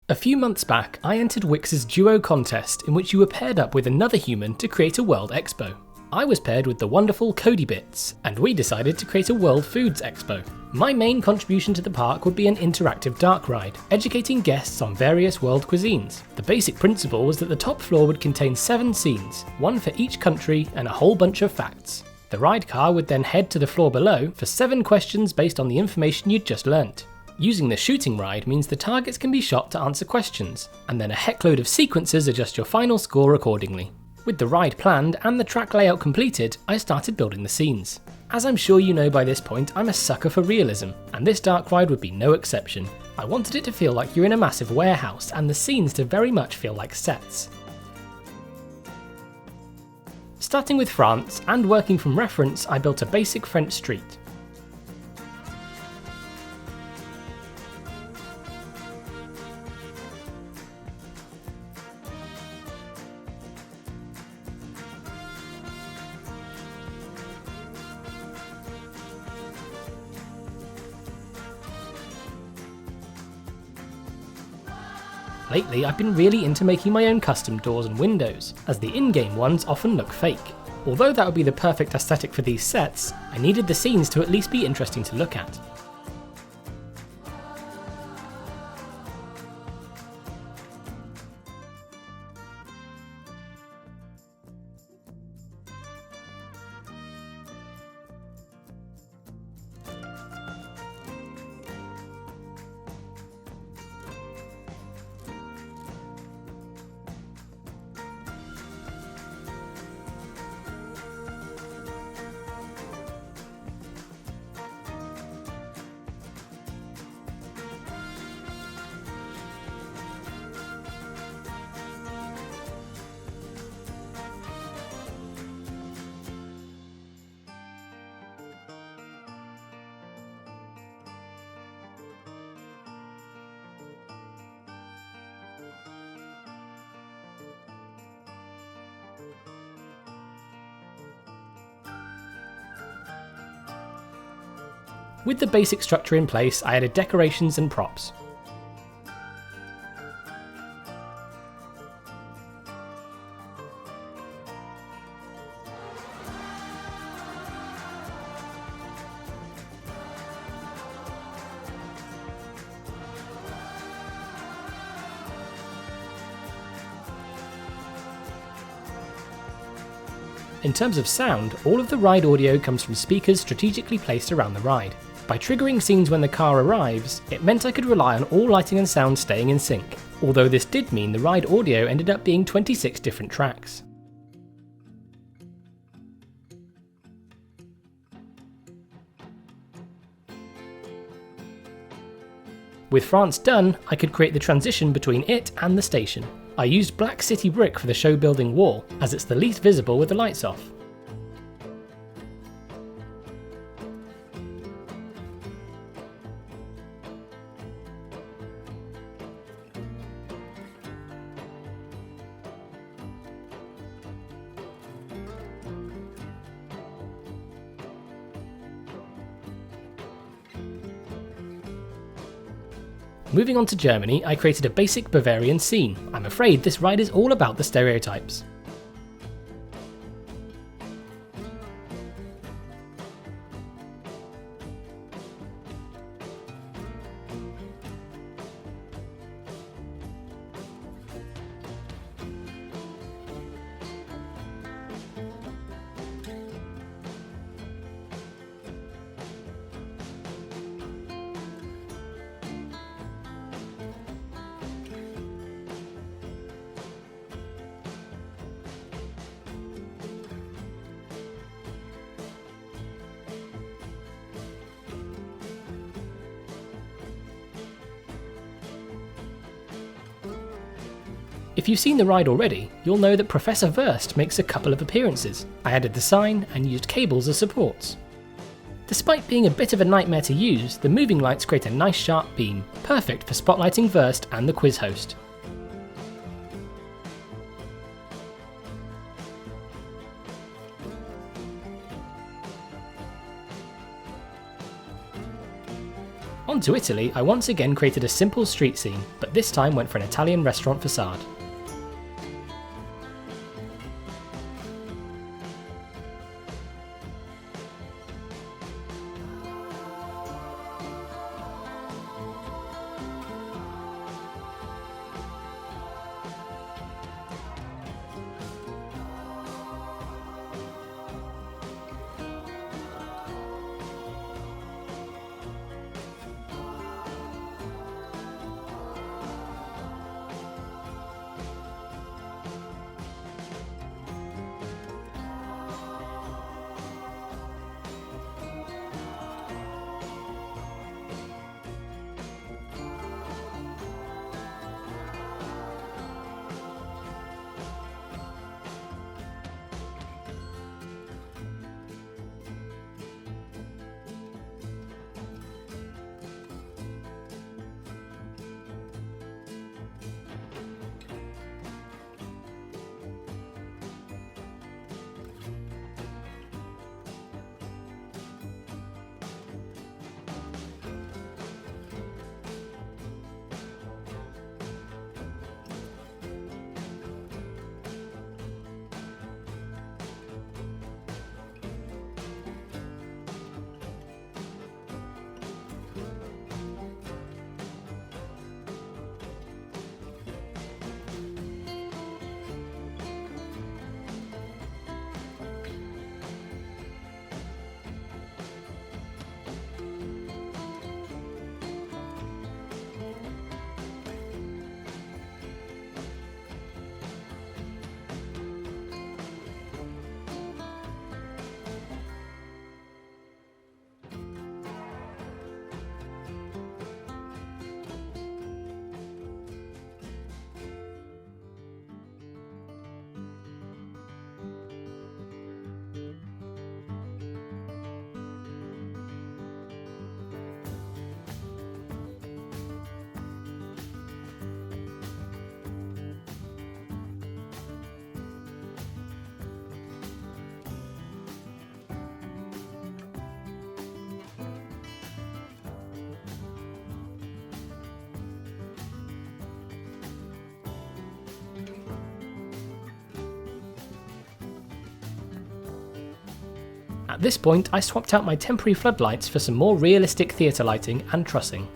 A few months back, I entered Wikz's Duo Contest, in which you were paired up with another human to create a World Expo. I was paired with the wonderful Cody Bits, and we decided to create a World Foods Expo. My main contribution to the park would be an interactive dark ride, educating guests on various world cuisines. The basic principle was that the top floor would contain 7 scenes, one for each country and a whole bunch of facts. The ride car would then head to the floor below for 7 questions based on the information you'd just learnt. Using the shooting ride means the targets can be shot to answer questions, and then a heckload of sequences adjust your final score accordingly. With the ride planned and the track layout completed, I started building the scenes. As I'm sure you know by this point, I'm a sucker for realism, and this dark ride would be no exception. I wanted it to feel like you're in a massive warehouse, and the scenes to very much feel like sets. Starting with France, and working from reference, I built a basic French street. Lately, I've been really into making my own custom doors and windows, as the in-game ones often look fake. Although that would be the perfect aesthetic for these sets, I needed the scenes to at least be interesting to look at. With the basic structure in place, I added decorations and props. In terms of sound, all of the ride audio comes from speakers strategically placed around the ride. By triggering scenes when the car arrives, it meant I could rely on all lighting and sound staying in sync, although this did mean the ride audio ended up being 26 different tracks. With France done, I could create the transition between it and the station. I used black city brick for the show building wall, as it's the least visible with the lights off. Moving on to Germany, I created a basic Bavarian scene. I'm afraid this ride is all about the stereotypes. If you've seen the ride already, you'll know that Professor Wurst makes a couple of appearances. I added the sign and used cables as supports. Despite being a bit of a nightmare to use, the moving lights create a nice sharp beam, perfect for spotlighting Wurst and the quiz host. On to Italy, I once again created a simple street scene, but this time went for an Italian restaurant facade. At this point, I swapped out my temporary floodlights for some more realistic theatre lighting and trussing.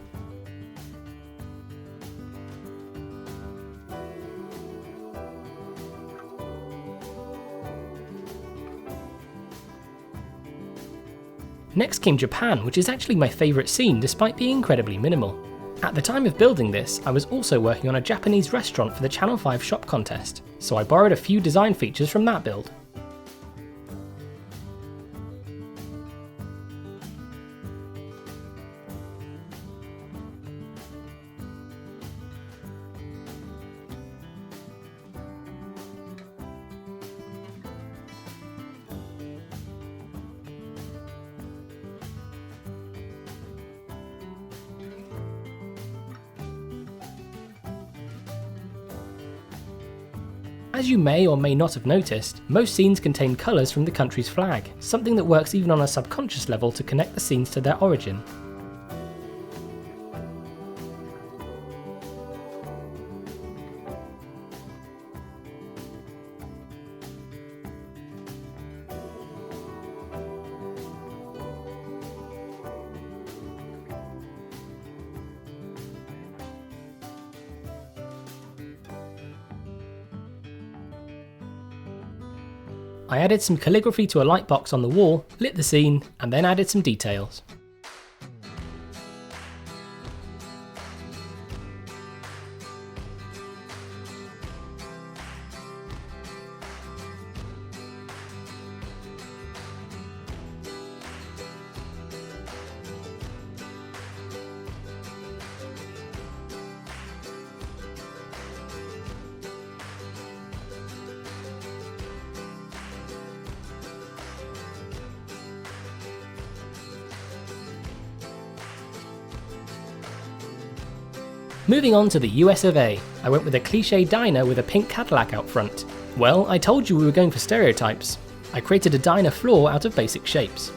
Next came Japan, which is actually my favourite scene despite being incredibly minimal. At the time of building this, I was also working on a Japanese restaurant for the Channel 5 shop contest, so I borrowed a few design features from that build. As you may or may not have noticed, most scenes contain colours from the country's flag, something that works even on a subconscious level to connect the scenes to their origin. I added some calligraphy to a light box on the wall, lit the scene, and then added some details. Moving on to the US of A, I went with a cliché diner with a pink Cadillac out front. Well, I told you we were going for stereotypes. I created a diner floor out of basic shapes.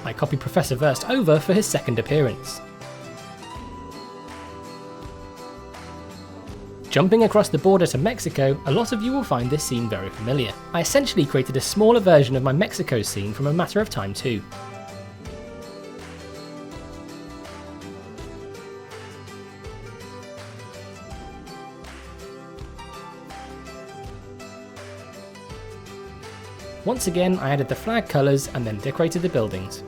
I copied Professor Verst over for his second appearance. Jumping across the border to Mexico, a lot of you will find this scene very familiar. I essentially created a smaller version of my Mexico scene from a matter of time too. Once again, I added the flag colours and then decorated the buildings.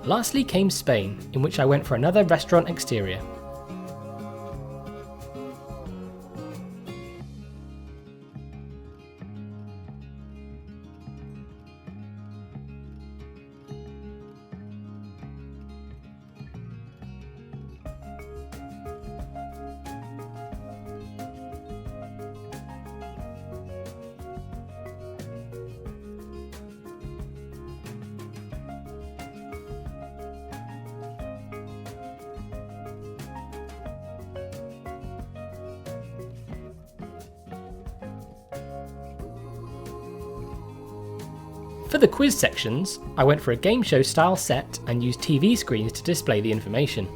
Lastly came Spain, in which I went for another restaurant exterior. For the quiz sections, I went for a game show style set and used TV screens to display the information.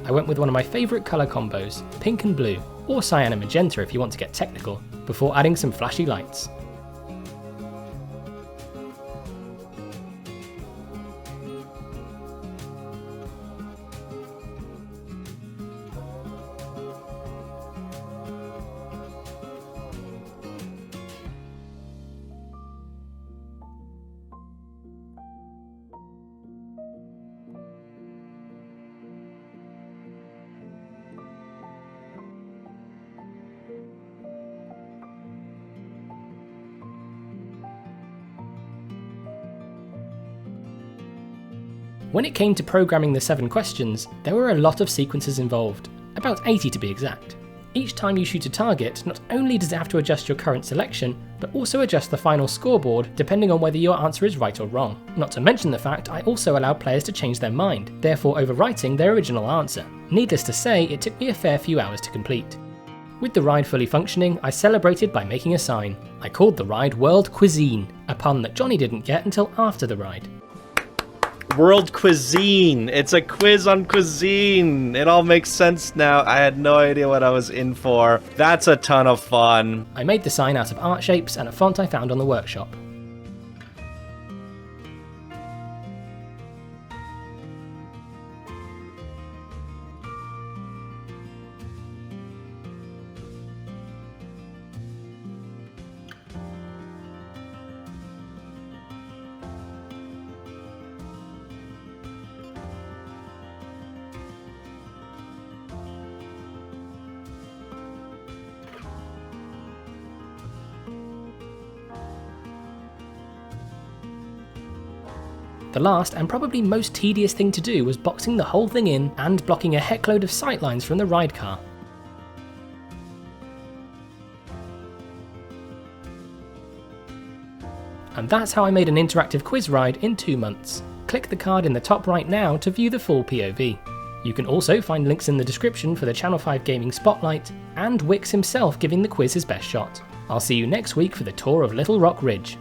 I went with one of my favourite colour combos, pink and blue, or cyan and magenta if you want to get technical, before adding some flashy lights. When it came to programming the 7 questions, there were a lot of sequences involved, about 80 to be exact. Each time you shoot a target, not only does it have to adjust your current selection, but also adjust the final scoreboard depending on whether your answer is right or wrong. Not to mention the fact I also allow players to change their mind, therefore overwriting their original answer. Needless to say, it took me a fair few hours to complete. With the ride fully functioning, I celebrated by making a sign. I called the ride World Cuisine, a pun that Johnny didn't get until after the ride. World Cuisine. It's a quiz on cuisine. It all makes sense now. I had no idea what I was in for. That's a ton of fun. I made the sign out of art shapes and a font I found on the workshop. The last and probably most tedious thing to do was boxing the whole thing in and blocking a heckload of sightlines from the ride car. And that's how I made an interactive quiz ride in 2 months. Click the card in the top right now to view the full POV. You can also find links in the description for the Channel 5 Gaming Spotlight, and Wikz himself giving the quiz his best shot. I'll see you next week for the tour of Little Rock Ridge.